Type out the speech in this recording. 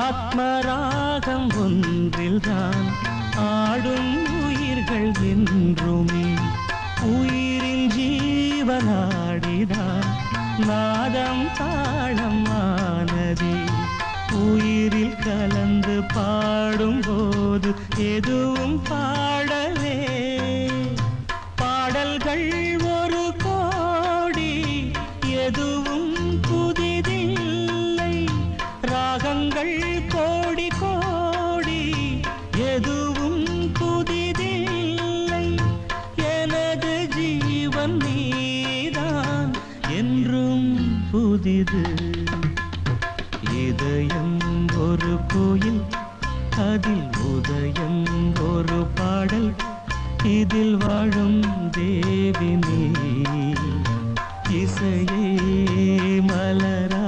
ஆத்மராகம் ஒன்றில்தான் ஆடும் உயிர்கள் என்றுமே உயிரின் ஜீவனாடிதான் நாதம் தாளம் ஆனதே உயிரில் கலந்து பாடும்போது எதுவும் பாடலே பாடல்கள் ஒரு கோடி எதுவும் புதிதில்லை ராகங்கள் கோடி கோடி எதுவும் புதிதில்லை எனது ஜீவன் நீதான் என்றும் புதிது இதயம் ஒரு கோயில் அதில் உதயம் ஒரு பாடல் இதில் வாழும் தேவி நீ இசையே மலரா